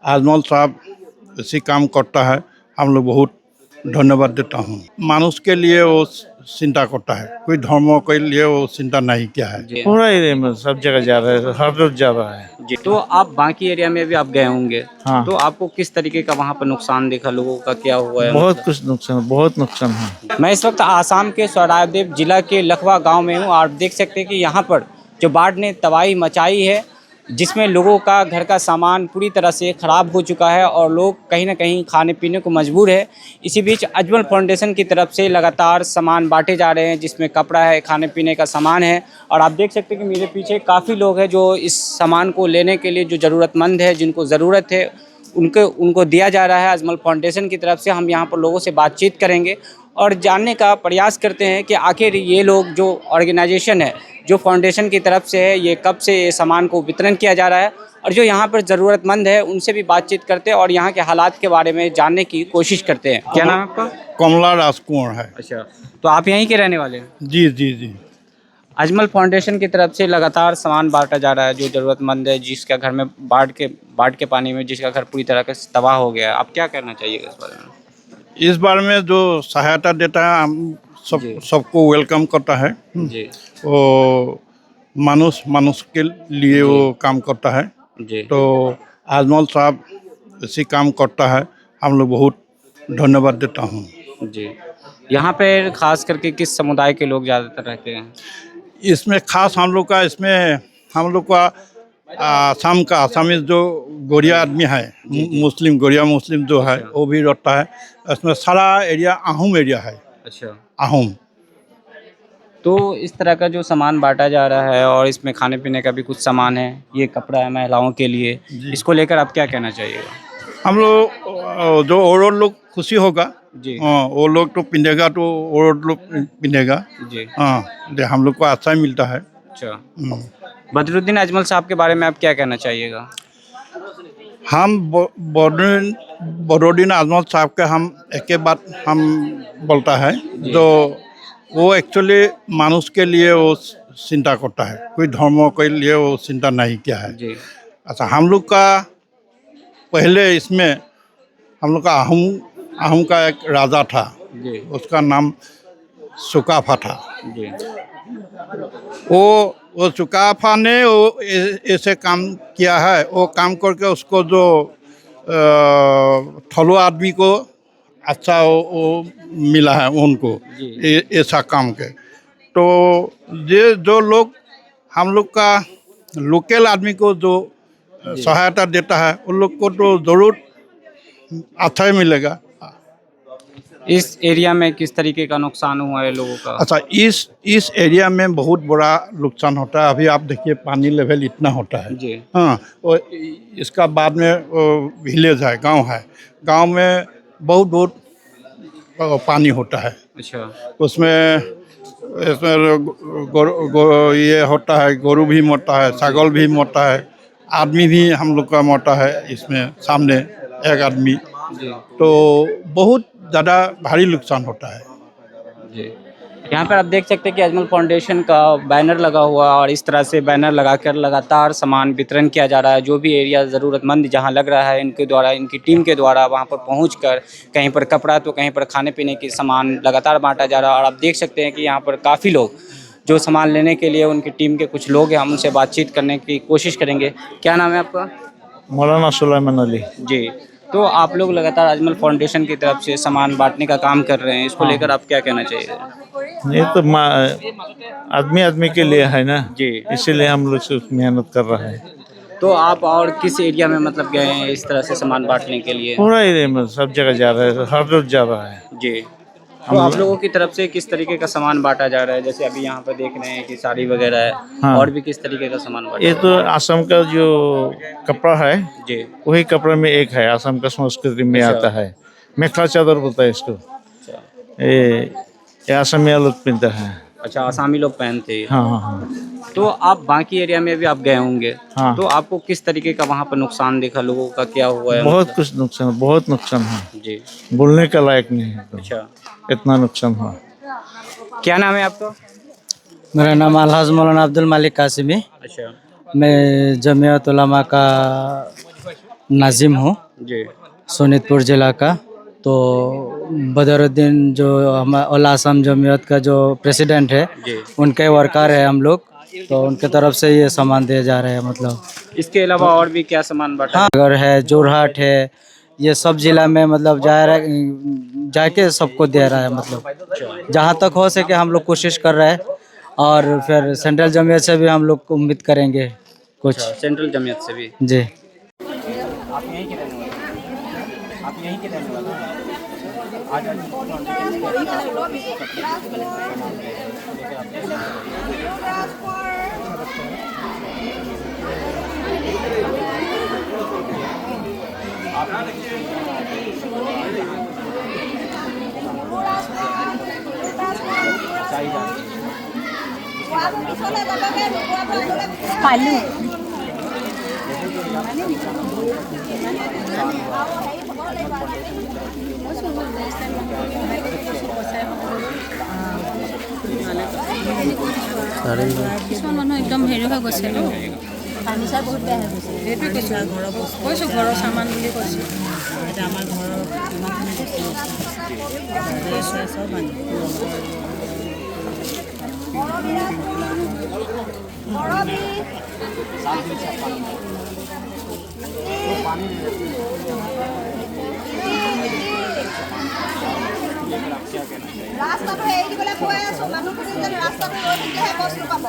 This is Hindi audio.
आजमल साहब इसी काम करता है, हम लोग बहुत धन्यवाद देता हूँ। मानुष के लिए वो चिंता करता है, कोई धर्मों के लिए वो चिंता नहीं किया है। जी पूरा एरिया में सब जगह जा रहा है, हर रोज जा रहा है। जी। तो आप बाकी एरिया में भी आप गए होंगे, हाँ। तो आपको किस तरीके का वहाँ पर नुकसान देखा, लोगों का क्या हुआ है? बहुत कुछ नुकसान, बहुत नुकसान है। मैं इस वक्त आसाम के सरायदेव जिला के लखवा गांव में हूं। आप देख सकते हैं कि यहाँ पर जो बाढ़ ने तबाही मचाई है, जिसमें लोगों का घर का सामान पूरी तरह से ख़राब हो चुका है और लोग कहीं ना कहीं खाने पीने को मजबूर है। इसी बीच अजमल फाउंडेशन की तरफ से लगातार सामान बांटे जा रहे हैं, जिसमें कपड़ा है, खाने पीने का सामान है। और आप देख सकते हैं कि मेरे पीछे काफ़ी लोग हैं जो इस सामान को लेने के लिए, जो ज़रूरतमंद है, जिनको ज़रूरत है, उनको दिया जा रहा है अजमल फाउंडेशन की तरफ से। हम यहाँ पर लोगों से बातचीत करेंगे और जानने का प्रयास करते हैं कि आखिर ये लोग, जो ऑर्गेनाइजेशन है, जो फाउंडेशन की तरफ से है, ये कब से ये सामान को वितरण किया जा रहा है, और जो यहाँ पर ज़रूरतमंद है उनसे भी बातचीत करते हैं और यहाँ के हालात के बारे में जानने की कोशिश करते हैं। क्या नाम है आपका? कमला राजकुमार है। अच्छा, तो आप यहीं के रहने वाले हैं? जी जी जी। अजमल फाउंडेशन की तरफ से लगातार सामान बांटा जा रहा है, जो ज़रूरतमंद है, जिसका घर में बाढ़ के पानी में जिसका घर पूरी तरह से तबाह हो गया है। आप क्या कहना चाहिएगा इस बारे में? इस बारे में जो सहायता देता है, हम जी। सबको वेलकम करता है। जी वो मानुष के लिए वो काम करता है। जी। तो आजमल साहब इसी काम करता है, हम लोग बहुत धन्यवाद देता हूँ। जी। यहाँ पे खास करके किस समुदाय के लोग ज़्यादातर रहते हैं? इसमें खास हम लोग का आसामीज जो गोरिया आदमी है, गोरिया मुस्लिम जो है, वो भी रहता है। इसमें सारा एरिया आहूम एरिया है। अच्छा। आहूम। तो इस तरह का जो सामान बांटा जा रहा है और इसमें खाने पीने का भी कुछ सामान है, ये कपड़ा है महिलाओं के लिए, इसको लेकर आप क्या कहना चाहिएगा? हम लोग जो और लोग खुशी होगा जी। वो लोग तो पिंधेगा, तो और लोग पिंधेगा। जी। हाँ, हम लोग को अच्छा ही मिलता है। अच्छा, बदरुद्दीन अजमल साहब के बारे में आप क्या कहना चाहिएगा? हम बदरुद्दीन अजमल साहब के हम एक बात हम बोलता है, जो वो एक्चुअली मानुष के लिए वो चिंता करता है, कोई धर्मों के लिए वो चिंता नहीं किया है। जी। अच्छा, हम लोग का पहले इसमें हम लोग का आहूम का एक राजा था। जी। उसका नाम सुकाफा था। जी। वो सुकाफा ने वो ऐसे काम किया है। वो काम करके उसको जो थलो आदमी को अच्छा वो मिला है उनको, ऐसा काम के। तो ये जो लोग हम लोग का लोकल आदमी को जो सहायता देता है, उन लोग को तो ज़रूर अच्छा ही मिलेगा। इस एरिया में किस तरीके का नुकसान हुआ है लोगों का? अच्छा, इस एरिया में बहुत बड़ा नुकसान होता है। अभी आप देखिए, पानी लेवल इतना होता है। जी। हाँ, और इसका बाद में विलेज है, गांव है। गांव में बहुत पानी होता है। अच्छा। इसमें ये होता है, गोरू भी मरता है, छागल भी मरता है, आदमी भी हम लोग का मरता है इसमें, सामने एक आदमी। जी। तो बहुत ज़्यादा भारी नुकसान होता है। जी। यहाँ पर आप देख सकते हैं कि अजमल फाउंडेशन का बैनर लगा हुआ, और इस तरह से बैनर लगाकर लगातार सामान वितरण किया जा रहा है। जो भी एरिया ज़रूरतमंद जहाँ लग रहा है, इनके द्वारा, इनकी टीम के द्वारा वहाँ पर पहुँचकर कहीं पर कपड़ा तो कहीं पर खाने पीने की सामान लगातार बांटा जा रहा है। और आप देख सकते हैं कि यहाँ पर काफ़ी लोग जो सामान लेने के लिए, उनकी टीम के कुछ लोग हैं, हम उनसे बातचीत करने की कोशिश करेंगे। क्या नाम है आपका? मौलाना सुलेमान अली। जी। तो आप लोग लगातार अजमल फाउंडेशन की तरफ से सामान बांटने का काम कर रहे हैं, इसको लेकर आप क्या कहना चाहिएगा? ये तो आदमी के लिए है ना जी। इसीलिए हम लोग से मेहनत कर रहा है। तो आप और किस एरिया में मतलब गए हैं इस तरह से सामान बांटने के लिए? पूरा एरिया में सब जगह जा रहा है, हर रोज जा रहा है। जी। तो आप लोगों की तरफ से किस तरीके का सामान बांटा जा रहा है? जैसे अभी यहाँ पर देख रहे हैं कि साड़ी वगैरह है। हाँ। और भी किस तरीके का सामान बांटा? ये तो असम का जो कपड़ा है, जी। वही कपड़ा में एक है, असम का संस्कृति में आता है, मेखला चादर बोलता है इसको। अच्छा। ये असमिया लोग पहनता है। अच्छा, आसामी लोग पहनते हैं। हाँ हाँ हाँ। तो आप बाकी एरिया में भी आप गए होंगे, हाँ। तो आपको किस तरीके का वहाँ पर नुकसान देखा, लोगों का क्या हुआ है? बहुत कुछ नुकसान, बहुत नुकसान है, जी। बोलने का लायक नहीं है। अच्छा, इतना नुकसान हुआ। क्या नाम है आपका? मेरा नाम अलहाज मौलाना अब्दुल मालिक कासिमी। अच्छा। मैं जमीयत उलमा का नाजिम हूँ, जी सोनीतपुर जिला का। तो बदरुद्दीन जो हमारा ऑल असम जमीयत का जो प्रेसिडेंट है, जी। उनके वर्कर है हम लोग, तो उनके तरफ से ये सामान दिए जा रहे हैं। मतलब इसके अलावा और भी क्या सामान बांटा हाँ, अगर है जोरहाट है, ये सब जिला में मतलब जाके सबको दे रहा है। मतलब जहाँ तक हो सके हम लोग कोशिश कर रहे हैं, और फिर सेंट्रल जमीयत से भी हम लोग उम्मीद करेंगे कुछ। सेंट्रल जमीयत से भी? जी। आप यहीं के रहने वाले हैं? आप यहीं के रहने वाले हैं? आज पालू কিছুমান মানুহ একদম হেৰি হৈ গৈছে ন, ফাৰ্নিচাৰ বহুত বেয়া হৈ গৈছে। সেইটোৱে কৈছোঁ ঘৰৰ সামান বুলি কৈছোঁ। এতিয়া আমাৰ ঘৰৰ ৰাস্তাটো এৰি দিবলৈ কৈ আছোঁ, মানুহখিনি যেন ৰাস্তাটো ৰৈ থাকিলেহে বস্তু পাব।